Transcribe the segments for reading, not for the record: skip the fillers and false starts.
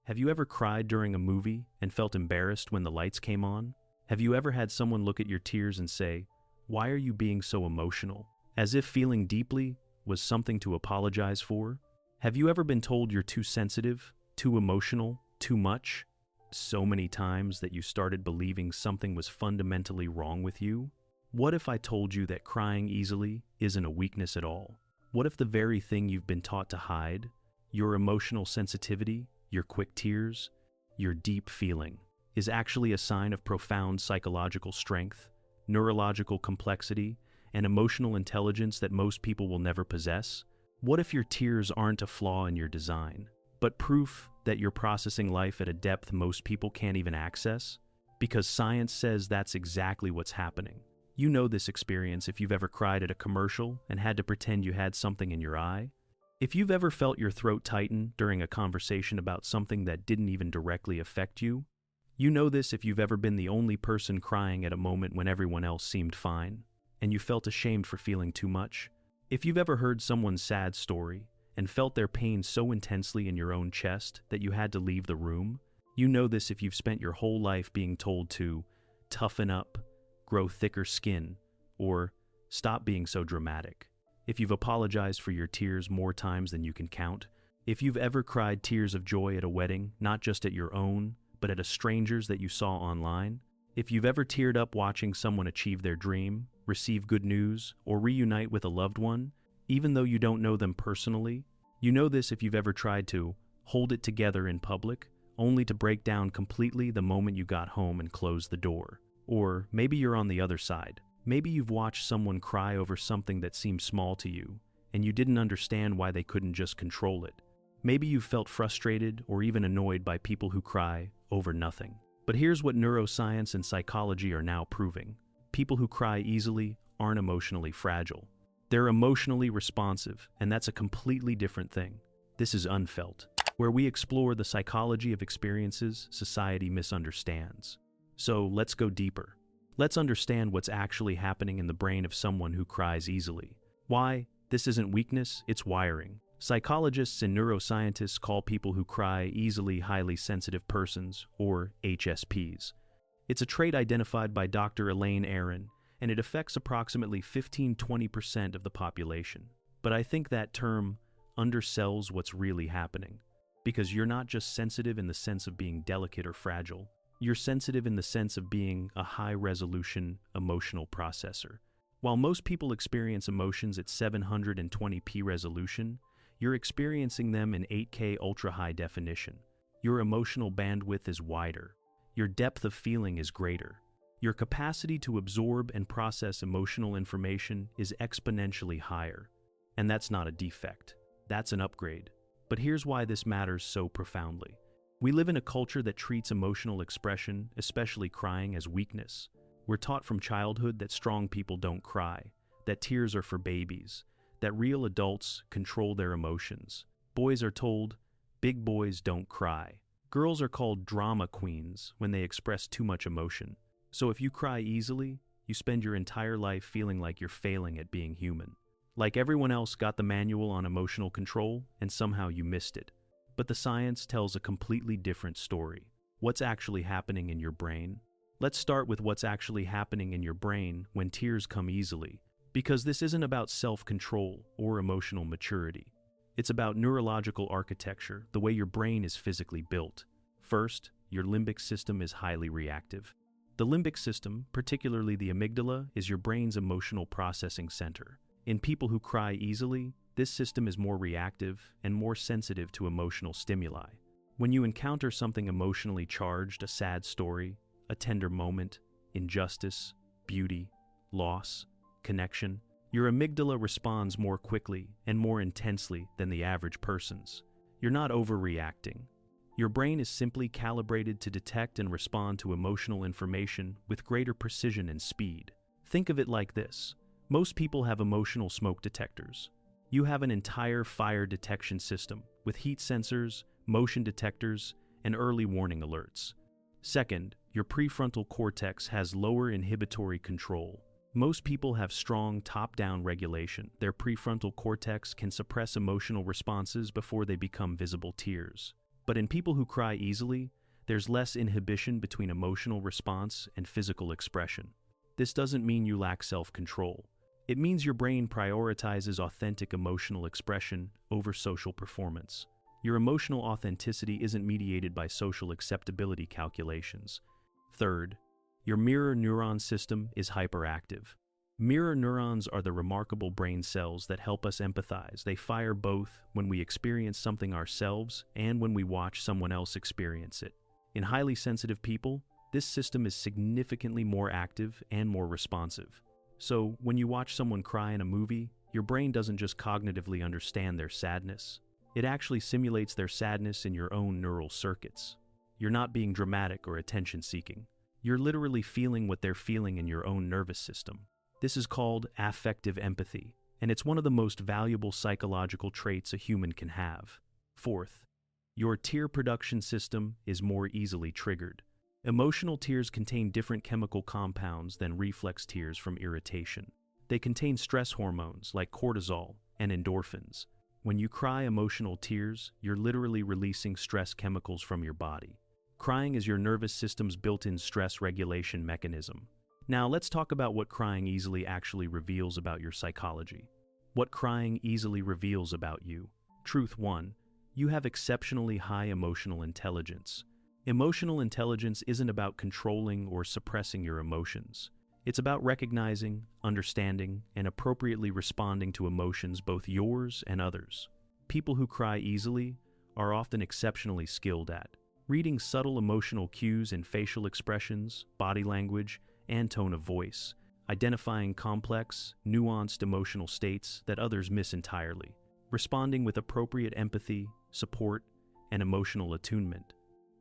Have you ever cried during a movie and felt embarrassed when the lights came on? Have you ever had someone look at your tears and say, "Why are you being so emotional?" As if feeling deeply was something to apologize for? Have you ever been told you're too sensitive, too emotional, too much? So many times that you started believing something was fundamentally wrong with you? What if I told you that crying easily isn't a weakness at all? What if the very thing you've been taught to hide, your emotional sensitivity, your quick tears, your deep feeling, is actually a sign of profound psychological strength, neurological complexity, and emotional intelligence that most people will never possess? What if your tears aren't a flaw in your design, but proof that you're processing life at a depth most people can't even access? Because science says that's exactly what's happening. You know this experience if you've ever cried at a commercial and had to pretend you had something in your eye. If you've ever felt your throat tighten during a conversation about something that didn't even directly affect you. You know this if you've ever been the only person crying at a moment when everyone else seemed fine, and you felt ashamed for feeling too much. If you've ever heard someone's sad story and felt their pain so intensely in your own chest that you had to leave the room. You know this if you've spent your whole life being told to toughen up, grow thicker skin, or stop being so dramatic. If you've apologized for your tears more times than you can count. If you've ever cried tears of joy at a wedding, not just at your own, but at a stranger's that you saw online. If you've ever teared up watching someone achieve their dream, receive good news, or reunite with a loved one, even though you don't know them personally. You know this if you've ever tried to hold it together in public, only to break down completely the moment you got home and closed the door. Or maybe you're on the other side. Maybe you've watched someone cry over something that seemed small to you, and you didn't understand why they couldn't just control it. Maybe you've felt frustrated or even annoyed by people who cry over nothing. But here's what neuroscience and psychology are now proving. People who cry easily aren't emotionally fragile. They're emotionally responsive, and that's a completely different thing. This is Unfelt, where we explore the psychology of experiences society misunderstands. So let's go deeper. Let's understand what's actually happening in the brain of someone who cries easily. Why? This isn't weakness, it's wiring. Psychologists and neuroscientists call people who cry easily highly sensitive persons, or HSPs. It's a trait identified by Dr. Elaine Aron, and it affects approximately 15–20% of the population. But I think that term undersells what's really happening, because you're not just sensitive in the sense of being delicate or fragile. You're sensitive in the sense of being a high-resolution emotional processor. While most people experience emotions at 720p resolution, you're experiencing them in 8K ultra-high definition. Your emotional bandwidth is wider. Your depth of feeling is greater. Your capacity to absorb and process emotional information is exponentially higher. And that's not a defect. That's an upgrade. But here's why this matters so profoundly. We live in a culture that treats emotional expression, especially crying, as weakness. We're taught from childhood that strong people don't cry, that tears are for babies, that real adults control their emotions. Boys are told, big boys don't cry. Girls are called drama queens when they express too much emotion. So if you cry easily, you spend your entire life feeling like you're failing at being human. Like everyone else got the manual on emotional control, and somehow you missed it. But the science tells a completely different story. What's actually happening in your brain? Let's start with what's actually happening in your brain when tears come easily. Because this isn't about self-control or emotional maturity. It's about neurological architecture, the way your brain is physically built. First, your limbic system is highly reactive. The limbic system, particularly the amygdala, is your brain's emotional processing center. In people who cry easily, this system is more reactive and more sensitive to emotional stimuli. When you encounter something emotionally charged, a sad story, a tender moment, injustice, beauty, loss, connection, your amygdala responds more quickly and more intensely than the average person's. You're not overreacting. Your brain is simply calibrated to detect and respond to emotional information with greater precision and speed. Think of it like this. Most people have emotional smoke detectors. You have an entire fire detection system with heat sensors, motion detectors, and early warning alerts. Second, your prefrontal cortex has lower inhibitory control. Most people have strong top-down regulation. Their prefrontal cortex can suppress emotional responses before they become visible tears. But in people who cry easily, there's less inhibition between emotional response and physical expression. This doesn't mean you lack self-control. It means your brain prioritizes authentic emotional expression over social performance. Your emotional authenticity isn't mediated by social acceptability calculations. Third, your mirror neuron system is hyperactive. Mirror neurons are the remarkable brain cells that help us empathize. They fire both when we experience something ourselves and when we watch someone else experience it. In highly sensitive people, this system is significantly more active and more responsive. So, when you watch someone cry in a movie, your brain doesn't just cognitively understand their sadness. It actually simulates their sadness in your own neural circuits. You're not being dramatic or attention-seeking. You're literally feeling what they're feeling in your own nervous system. This is called affective empathy, and it's one of the most valuable psychological traits a human can have. Fourth, your tear production system is more easily triggered. Emotional tears contain different chemical compounds than reflex tears from irritation. They contain stress hormones like cortisol and endorphins. When you cry emotional tears, you're literally releasing stress chemicals from your body. Crying is your nervous system's built-in stress regulation mechanism. Now let's talk about what crying easily actually reveals about your psychology. What crying easily reveals about you. Truth 1. You have exceptionally high emotional intelligence. Emotional intelligence isn't about controlling or suppressing your emotions. It's about recognizing, understanding, and appropriately responding to emotions, both yours and others. People who cry easily are often exceptionally skilled at reading subtle emotional cues in facial expressions, body language, and tone of voice, identifying complex, nuanced emotional states that others miss entirely, responding with appropriate empathy, support, and emotional attunement.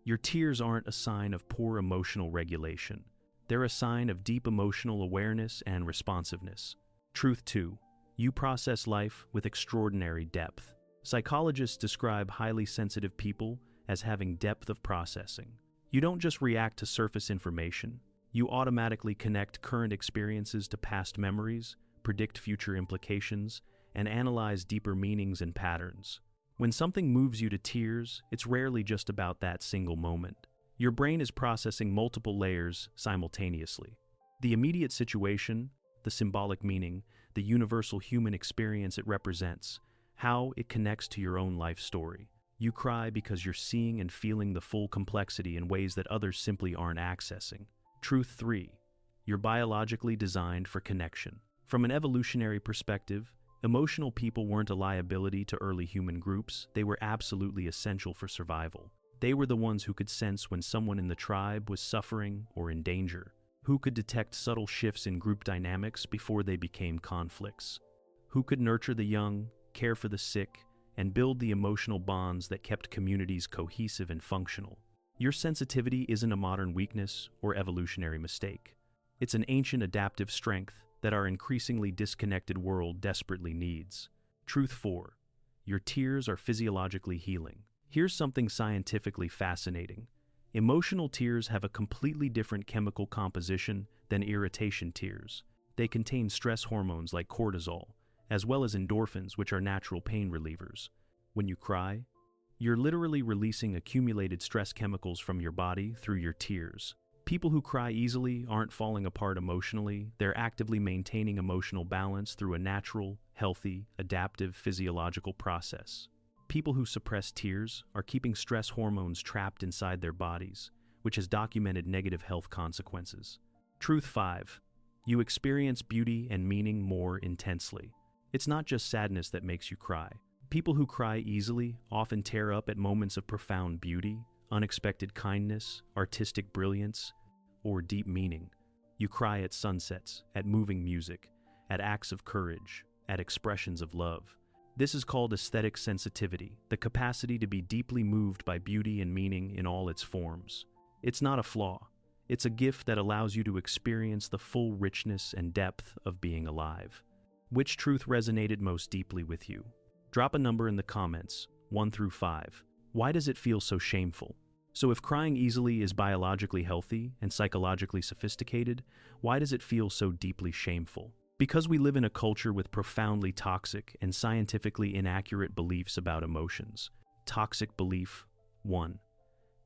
Your tears aren't a sign of poor emotional regulation. They're a sign of deep emotional awareness and responsiveness. Truth 2. You process life with extraordinary depth. Psychologists describe highly sensitive people as having depth of processing. You don't just react to surface information. You automatically connect current experiences to past memories, predict future implications, and analyze deeper meanings and patterns. When something moves you to tears, it's rarely just about that single moment. Your brain is processing multiple layers simultaneously. The immediate situation, the symbolic meaning, the universal human experience it represents, how it connects to your own life story. You cry because you're seeing and feeling the full complexity in ways that others simply aren't accessing. Truth 3. You're biologically designed for connection. From an evolutionary perspective, emotional people weren't a liability to early human groups. They were absolutely essential for survival. They were the ones who could sense when someone in the tribe was suffering or in danger, who could detect subtle shifts in group dynamics before they became conflicts, who could nurture the young, care for the sick, and build the emotional bonds that kept communities cohesive and functional. Your sensitivity isn't a modern weakness or evolutionary mistake. It's an ancient adaptive strength that our increasingly disconnected world desperately needs. Truth 4. Your tears are physiologically healing. Here's something scientifically fascinating. Emotional tears have a completely different chemical composition than irritation tears. They contain stress hormones like cortisol, as well as endorphins, which are natural pain relievers. When you cry, you're literally releasing accumulated stress chemicals from your body through your tears. People who cry easily aren't falling apart emotionally. They're actively maintaining emotional balance through a natural, healthy, adaptive physiological process. People who suppress tears are keeping stress hormones trapped inside their bodies, which has documented negative health consequences. Truth 5. You experience beauty and meaning more intensely. It's not just sadness that makes you cry. People who cry easily often tear up at moments of profound beauty, unexpected kindness, artistic brilliance, or deep meaning. You cry at sunsets, at moving music, at acts of courage, at expressions of love. This is called aesthetic sensitivity, the capacity to be deeply moved by beauty and meaning in all its forms. It's not a flaw. It's a gift that allows you to experience the full richness and depth of being alive. Which truth resonated most deeply with you? Drop a number in the comments, 1 through 5. Why does it feel so shameful? So if crying easily is biologically healthy and psychologically sophisticated, why does it feel so deeply shameful? Because we live in a culture with profoundly toxic and scientifically inaccurate beliefs about emotions. Toxic belief 1.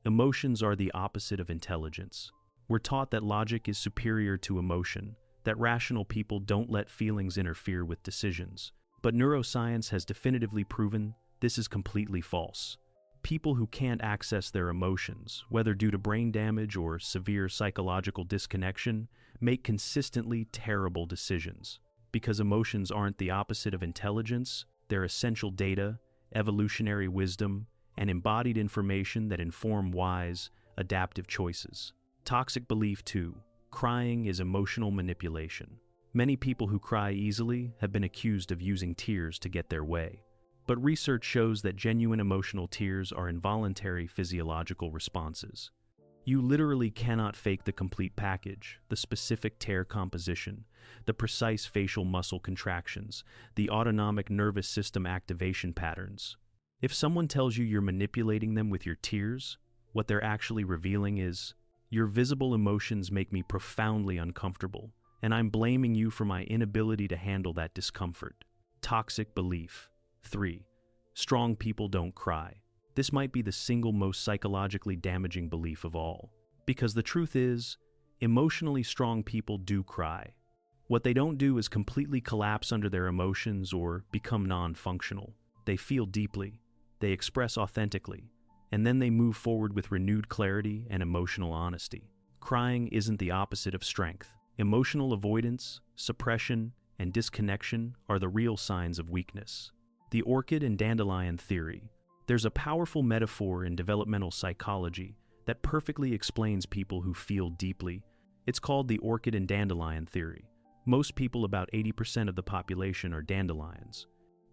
Emotions are the opposite of intelligence. We're taught that logic is superior to emotion, that rational people don't let feelings interfere with decisions. But neuroscience has definitively proven this is completely false. People who can't access their emotions, whether due to brain damage or severe psychological disconnection, make consistently terrible decisions. Because emotions aren't the opposite of intelligence, they're essential data, evolutionary wisdom, and embodied information that inform wise, adaptive choices. Toxic belief 2. Crying is emotional manipulation. Many people who cry easily have been accused of using tears to get their way. But research shows that genuine emotional tears are involuntary physiological responses. You literally cannot fake the complete package, the specific tear composition, the precise facial muscle contractions, the autonomic nervous system activation patterns. If someone tells you you're manipulating them with your tears, what they're actually revealing is, your visible emotions make me profoundly uncomfortable, and I'm blaming you for my inability to handle that discomfort. Toxic belief 3. Strong people don't cry. This might be the single most psychologically damaging belief of all. Because the truth is, emotionally strong people do cry. What they don't do is completely collapse under their emotions or become non-functional. They feel deeply, they express authentically, and then they move forward with renewed clarity and emotional honesty. Crying isn't the opposite of strength. Emotional avoidance, suppression, and disconnection are the real signs of weakness. The Orchid and Dandelion theory. There's a powerful metaphor in developmental psychology that perfectly explains people who feel deeply. It's called the Orchid and Dandelion theory. Most people, about 80% of the population, are dandelions.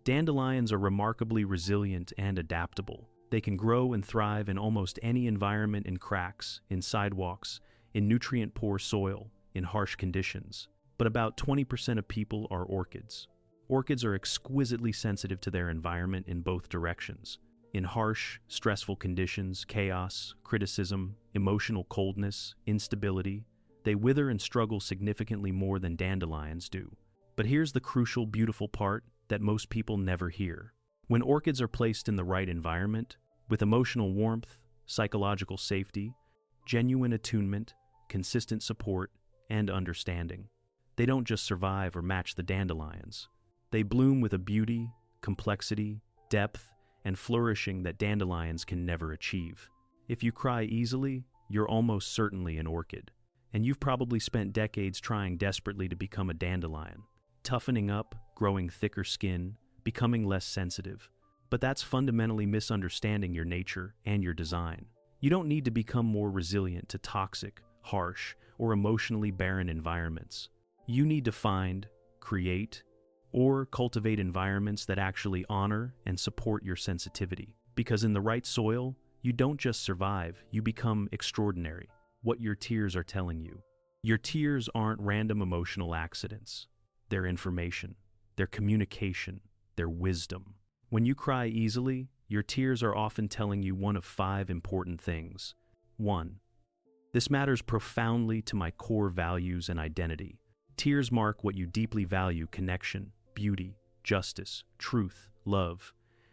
Dandelions are remarkably resilient and adaptable. They can grow and thrive in almost any environment, in cracks, in sidewalks, in nutrient-poor soil, in harsh conditions. But about 20% of people are orchids. Orchids are exquisitely sensitive to their environment in both directions. In harsh, stressful conditions, chaos, criticism, emotional coldness, instability, they wither and struggle significantly more than dandelions do. But here's the crucial, beautiful part that most people never hear. When orchids are placed in the right environment, with emotional warmth, psychological safety, genuine attunement, consistent support, and understanding, they don't just survive or match the dandelions. They bloom with a beauty, complexity, depth, and flourishing that dandelions can never achieve. If you cry easily, you're almost certainly an orchid. And you've probably spent decades trying desperately to become a dandelion, toughening up, growing thicker skin, becoming less sensitive. But that's fundamentally misunderstanding your nature and your design. You don't need to become more resilient to toxic, harsh, or emotionally barren environments. You need to find, create, or cultivate environments that actually honor and support your sensitivity. Because in the right soil, you don't just survive, you become extraordinary. What your tears are telling you. Your tears aren't random emotional accidents. They're information, they're communication, they're wisdom. When you cry easily, your tears are often telling you one of 5 important things. 1. This matters profoundly to my core values and identity. Tears mark what you deeply value: connection, beauty, justice, truth, love,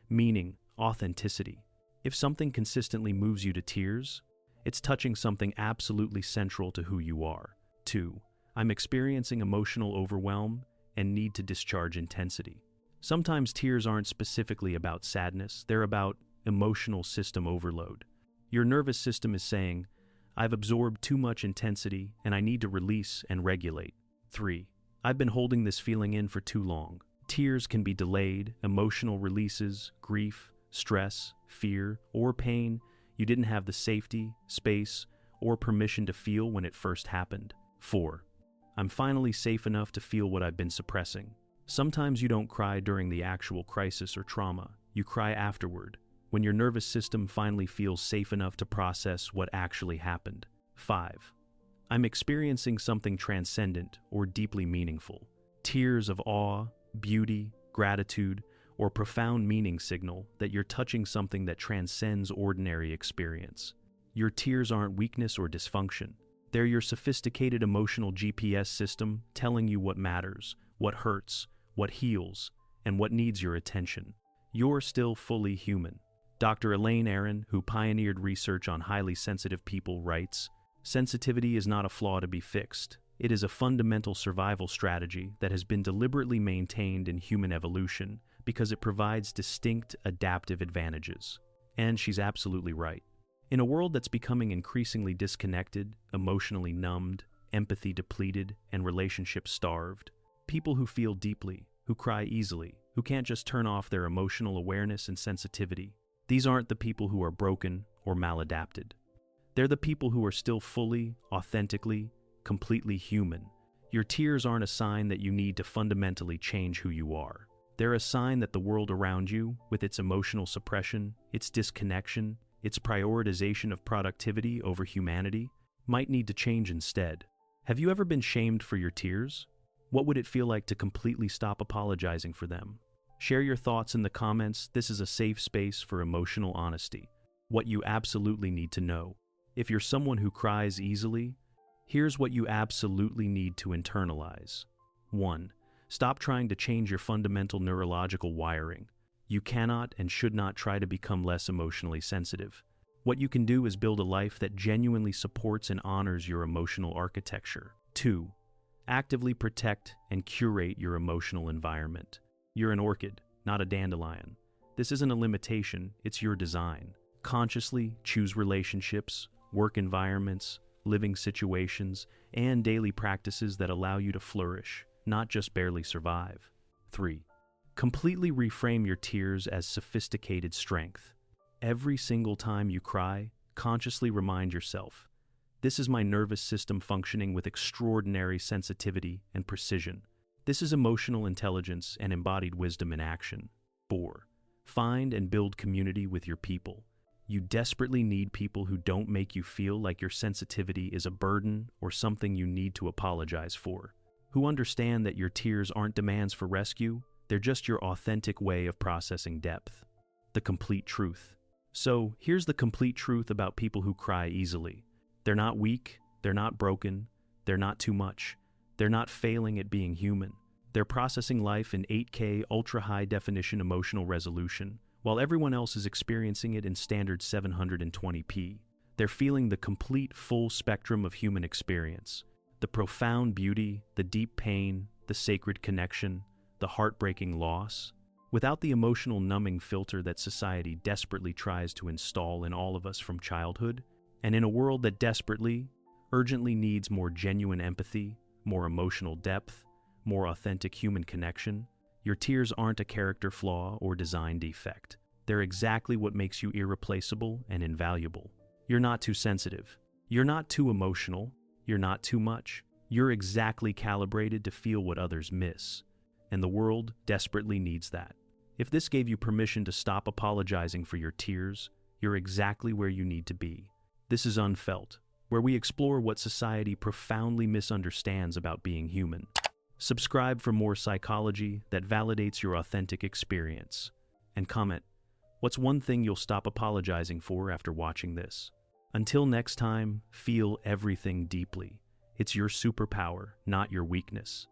meaning, authenticity. If something consistently moves you to tears, it's touching something absolutely central to who you are. 2. I'm experiencing emotional overwhelm and need to discharge intensity. Sometimes tears aren't specifically about sadness, they're about emotional system overload. Your nervous system is saying, I've absorbed too much intensity and I need to release and regulate. 3. I've been holding this feeling in for too long. Tears can be delayed, emotional releases, grief, stress, fear, or pain you didn't have the safety, space, or permission to feel when it first happened. 4. I'm finally safe enough to feel what I've been suppressing. Sometimes you don't cry during the actual crisis or trauma. You cry afterward, when your nervous system finally feels safe enough to process what actually happened. 5. I'm experiencing something transcendent or deeply meaningful. Tears of awe, beauty, gratitude, or profound meaning signal that you're touching something that transcends ordinary experience. Your tears aren't weakness or dysfunction. They're your sophisticated emotional GPS system telling you what matters, what hurts, what heals, and what needs your attention. You're still fully human. Dr. Elaine Aron, who pioneered research on highly sensitive people, writes, "Sensitivity is not a flaw to be fixed. It is a fundamental survival strategy that has been deliberately maintained in human evolution because it provides distinct adaptive advantages." And she's absolutely right. In a world that's becoming increasingly disconnected, emotionally numbed, empathy depleted, and relationship starved, people who feel deeply, who cry easily, who can't just turn off their emotional awareness and sensitivity, these aren't the people who are broken or maladapted. They're the people who are still fully, authentically, completely human. Your tears aren't a sign that you need to fundamentally change who you are. They're a sign that the world around you, with its emotional suppression, its disconnection, its prioritization of productivity over humanity, might need to change instead. Have you ever been shamed for your tears? What would it feel like to completely stop apologizing for them? Share your thoughts in the comments. This is a safe space for emotional honesty. What you absolutely need to know. If you're someone who cries easily, here's what you absolutely need to internalize. 1. Stop trying to change your fundamental neurological wiring. You cannot and should not try to become less emotionally sensitive. What you can do is build a life that genuinely supports and honors your emotional architecture. 2. Actively protect and curate your emotional environment. You're an orchid, not a dandelion. This isn't a limitation, it's your design. Consciously choose relationships, work environments, living situations, and daily practices that allow you to flourish, not just barely survive. 3. Completely reframe your tears as sophisticated strength. Every single time you cry, consciously remind yourself, this is my nervous system functioning with extraordinary sensitivity and precision. This is emotional intelligence and embodied wisdom in action. 4. Find and build community with your people. You desperately need people who don't make you feel like your sensitivity is a burden or something you need to apologize for, who understand that your tears aren't demands for rescue, they're just your authentic way of processing depth. The complete truth. So, here's the complete truth about people who cry easily. They're not weak, they're not broken, they're not too much. They're not failing at being human. They're processing life in 8K ultra-high definition emotional resolution, while everyone else is experiencing it in standard 720p. They're feeling the complete full spectrum of human experience. The profound beauty, the deep pain, the sacred connection, the heartbreaking loss, without the emotional numbing filter that society desperately tries to install in all of us from childhood. And in a world that desperately, urgently needs more genuine empathy, more emotional depth, more authentic human connection, your tears aren't a character flaw or design defect. They're exactly what makes you irreplaceable and invaluable. You're not too sensitive. You're not too emotional. You're not too much. You're exactly calibrated to feel what others miss. And the world desperately needs that. If this gave you permission to stop apologizing for your tears, you're exactly where you need to be. This is Unfelt, where we explore what society profoundly misunderstands about being human. Subscribe for more psychology that validates your authentic experience. And comment, what's one thing you'll stop apologizing for after watching this? Until next time, feel everything deeply. It's your superpower, not your weakness.